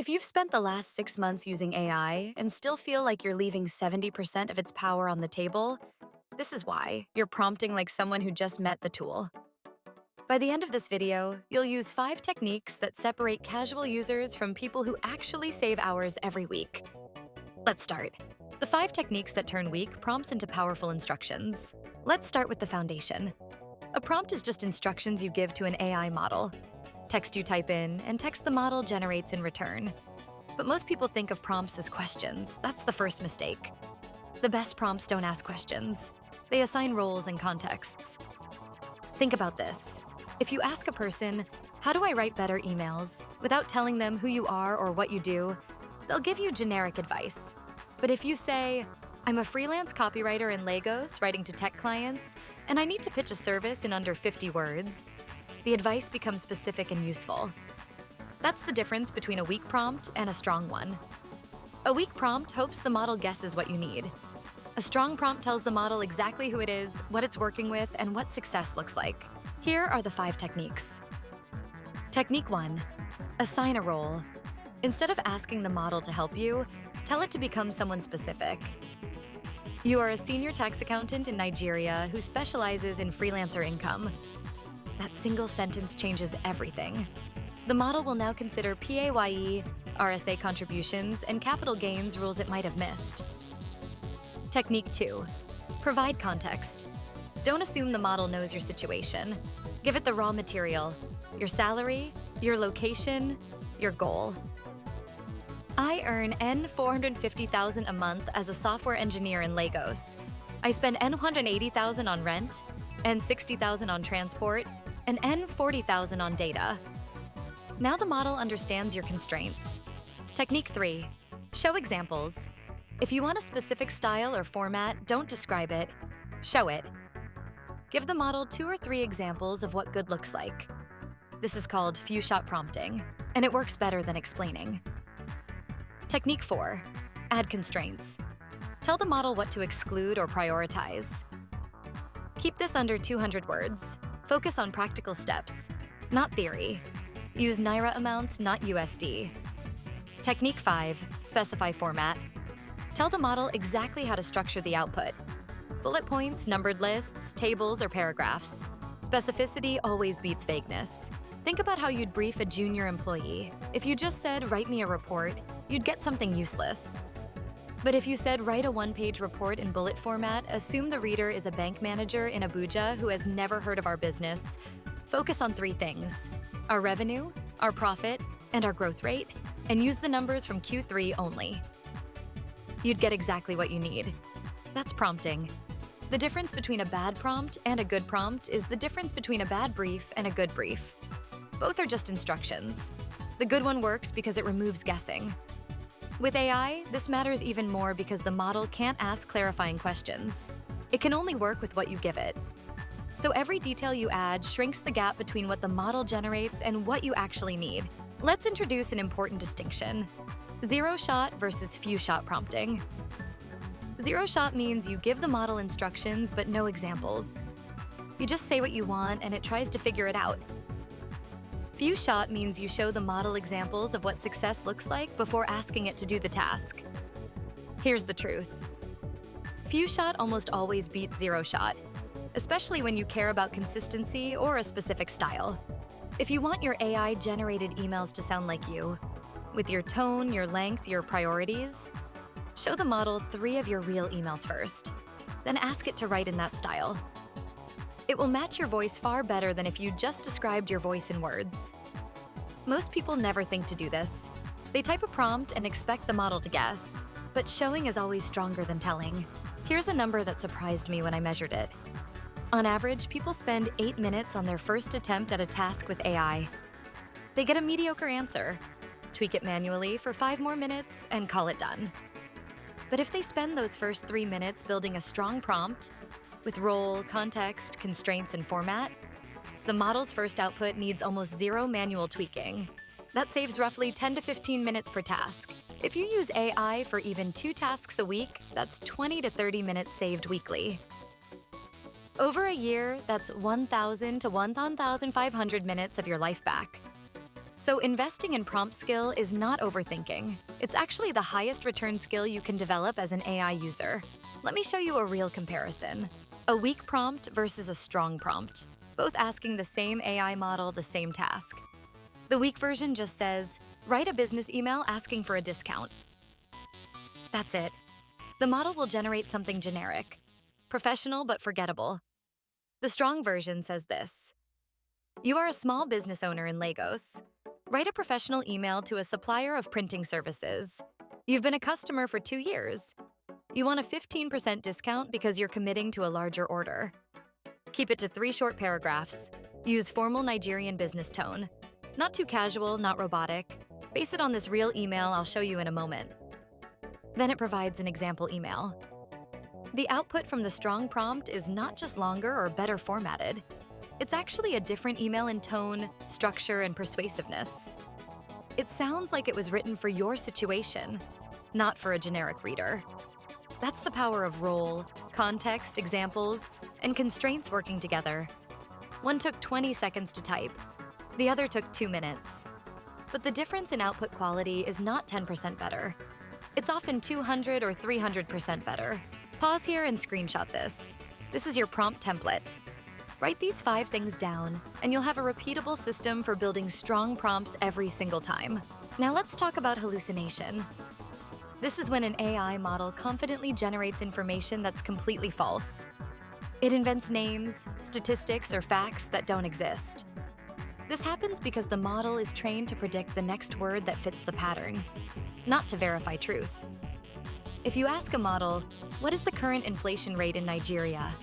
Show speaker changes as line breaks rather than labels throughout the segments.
If you've spent the last 6 months using AI and still feel like you're leaving 70% of its power on the table, this is why you're prompting like someone who just met the tool. By the end of this video, you'll use 5 techniques that separate casual users from people who actually save hours every week. Let's start. The 5 techniques that turn weak prompts into powerful instructions. Let's start with the foundation. A prompt is just instructions you give to an AI model. Text you type in, and text the model generates in return. But most people think of prompts as questions. That's the first mistake. The best prompts don't ask questions. They assign roles and contexts. Think about this. If you ask a person, "How do I write better emails?" without telling them who you are or what you do, they'll give you generic advice. But if you say, "I'm a freelance copywriter in Lagos writing to tech clients, and I need to pitch a service in under 50 words," the advice becomes specific and useful. That's the difference between a weak prompt and a strong one. A weak prompt hopes the model guesses what you need. A strong prompt tells the model exactly who it is, what it's working with, and what success looks like. Here are the 5 techniques. Technique 1. Assign a role. Instead of asking the model to help you, tell it to become someone specific. You are a senior tax accountant in Nigeria who specializes in freelancer income. That single sentence changes everything. The model will now consider PAYE, RSA contributions, and capital gains rules it might have missed. Technique 2. Provide context. Don't assume the model knows your situation. Give it the raw material: your salary, your location, your goal. I earn N450,000 a month as a software engineer in Lagos. I spend N180,000 on rent, N60,000 on transport, and N40,000 on data. Now the model understands your constraints. Technique 3. Show examples. If you want a specific style or format, don't describe it. Show it. Give the model 2 or 3 examples of what good looks like. This is called few-shot prompting, and it works better than explaining. Technique 4. Add constraints. Tell the model what to exclude or prioritize. Keep this under 200 words. Focus on practical steps, not theory. Use naira amounts, not USD. Technique 5. Specify format. Tell the model exactly how to structure the output. Bullet points, numbered lists, tables, or paragraphs. Specificity always beats vagueness. Think about how you'd brief a junior employee. If you just said, "Write me a report," you'd get something useless. But if you said, "Write a one-page report in bullet format," assume the reader is a bank manager in Abuja who has never heard of our business. Focus on 3 things: our revenue, our profit, and our growth rate, and use the numbers from Q3 only. You'd get exactly what you need. That's prompting. The difference between a bad prompt and a good prompt is the difference between a bad brief and a good brief. Both are just instructions. The good one works because it removes guessing. With AI, this matters even more because the model can't ask clarifying questions. It can only work with what you give it. So every detail you add shrinks the gap between what the model generates and what you actually need. Let's introduce an important distinction: zero-shot versus few-shot prompting. Zero-shot means you give the model instructions but no examples. You just say what you want and it tries to figure it out. Few-shot means you show the model examples of what success looks like before asking it to do the task. Here's the truth. Few-shot almost always beats zero-shot, especially when you care about consistency or a specific style. If you want your AI-generated emails to sound like you, with your tone, your length, your priorities, show the model 3 of your real emails first, then ask it to write in that style. It will match your voice far better than if you just described your voice in words. Most people never think to do this. They type a prompt and expect the model to guess, but showing is always stronger than telling. Here's a number that surprised me when I measured it. On average, people spend 8 minutes on their first attempt at a task with AI. They get a mediocre answer, tweak it manually for 5 more minutes, and call it done. But if they spend those first 3 minutes building a strong prompt, with role, context, constraints, and format, the model's first output needs almost 0 manual tweaking. That saves roughly 10 to 15 minutes per task. If you use AI for even 2 tasks a week, that's 20 to 30 minutes saved weekly. Over a year, that's 1,000 to 1,500 minutes of your life back. So investing in prompt skill is not overthinking. It's actually the highest return skill you can develop as an AI user. Let me show you a real comparison. A weak prompt versus a strong prompt, both asking the same AI model the same task. The weak version just says, write a business email asking for a discount. That's it. The model will generate something generic, professional but forgettable. The strong version says this. You are a small business owner in Lagos. Write a professional email to a supplier of printing services. You've been a customer for 2 years. You want a 15% discount because you're committing to a larger order. Keep it to 3 short paragraphs. Use formal Nigerian business tone. Not too casual, not robotic. Base it on this real email I'll show you in a moment. Then it provides an example email. The output from the strong prompt is not just longer or better formatted. It's actually a different email in tone, structure, and persuasiveness. It sounds like it was written for your situation, not for a generic reader. That's the power of role, context, examples, and constraints working together. One took 20 seconds to type. The other took 2 minutes. But the difference in output quality is not 10% better. It's often 200 or 300% better. Pause here and screenshot this. This is your prompt template. Write these 5 things down, and you'll have a repeatable system for building strong prompts every single time. Now let's talk about hallucination. This is when an AI model confidently generates information that's completely false. It invents names, statistics, or facts that don't exist. This happens because the model is trained to predict the next word that fits the pattern, not to verify truth. If you ask a model, what is the current inflation rate in Nigeria?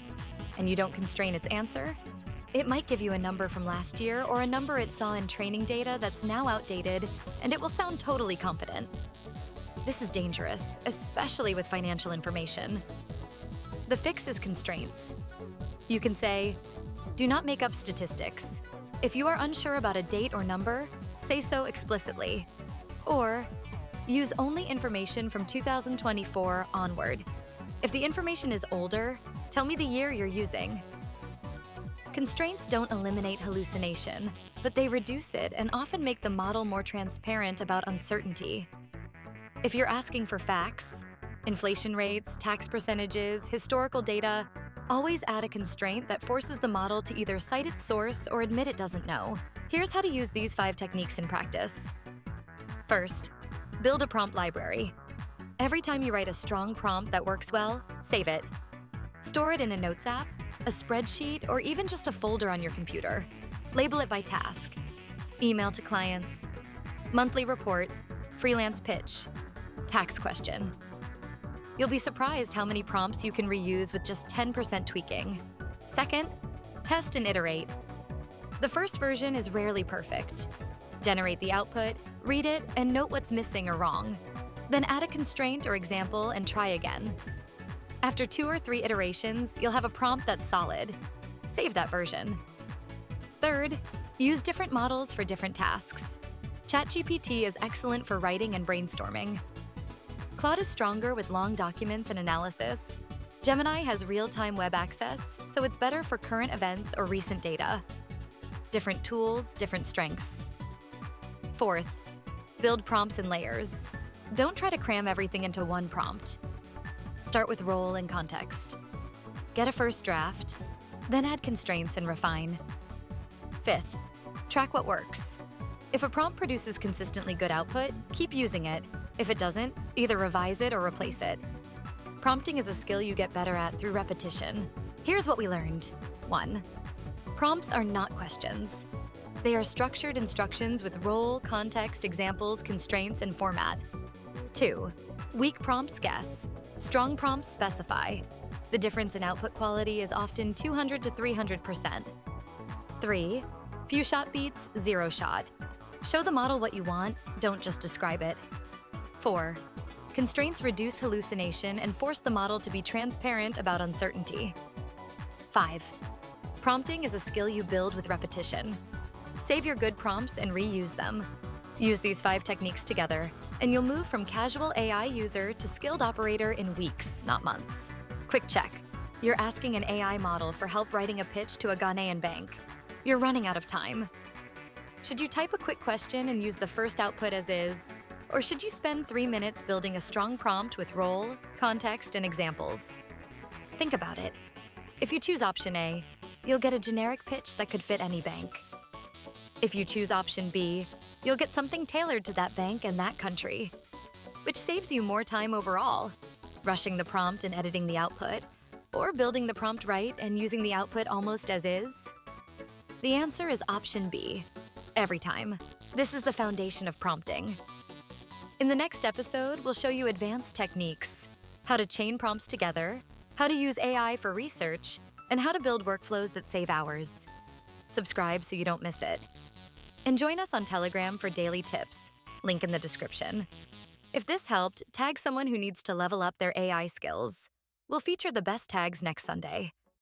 And you don't constrain its answer, it might give you a number from last year or a number it saw in training data that's now outdated, and it will sound totally confident. This is dangerous, especially with financial information. The fix is constraints. You can say, do not make up statistics. If you are unsure about a date or number, say so explicitly. Or, use only information from 2024 onward. If the information is older, tell me the year you're using. Constraints don't eliminate hallucination, but they reduce it and often make the model more transparent about uncertainty. If you're asking for facts, inflation rates, tax percentages, historical data, always add a constraint that forces the model to either cite its source or admit it doesn't know. Here's how to use these 5 techniques in practice. First, build a prompt library. Every time you write a strong prompt that works well, save it. Store it in a notes app, a spreadsheet, or even just a folder on your computer. Label it by task. Email to clients, monthly report, freelance pitch, tax question. You'll be surprised how many prompts you can reuse with just 10% tweaking. Second, test and iterate. The first version is rarely perfect. Generate the output, read it, and note what's missing or wrong. Then add a constraint or example and try again. After 2 or 3 iterations, you'll have a prompt that's solid. Save that version. Third, use different models for different tasks. ChatGPT is excellent for writing and brainstorming. Claude is stronger with long documents and analysis. Gemini has real-time web access, so it's better for current events or recent data. Different tools, different strengths. Fourth, build prompts in layers. Don't try to cram everything into one prompt. Start with role and context. Get a first draft, then add constraints and refine. Fifth, track what works. If a prompt produces consistently good output, keep using it. If it doesn't, either revise it or replace it. Prompting is a skill you get better at through repetition. Here's what we learned. 1. Prompts are not questions. They are structured instructions with role, context, examples, constraints, and format. 2. Weak prompts guess. Strong prompts specify. The difference in output quality is often 200 to 300%. 3. Few shot beats, 0 shot. Show the model what you want, don't just describe it. 4. Constraints reduce hallucination and force the model to be transparent about uncertainty. 5. Prompting is a skill you build with repetition. Save your good prompts and reuse them. Use these 5 techniques together, and you'll move from casual AI user to skilled operator in weeks, not months. Quick check. You're asking an AI model for help writing a pitch to a Ghanaian bank. You're running out of time. Should you type a quick question and use the first output as is? Or should you spend 3 minutes building a strong prompt with role, context, and examples? Think about it. If you choose option A, you'll get a generic pitch that could fit any bank. If you choose option B, you'll get something tailored to that bank and that country, which saves you more time overall, rushing the prompt and editing the output, or building the prompt right and using the output almost as is. The answer is option B, every time. This is the foundation of prompting. In the next episode, we'll show you advanced techniques, how to chain prompts together, how to use AI for research, and how to build workflows that save hours. Subscribe so you don't miss it. And join us on Telegram for daily tips, link in the description. If this helped, tag someone who needs to level up their AI skills. We'll feature the best tags next Sunday.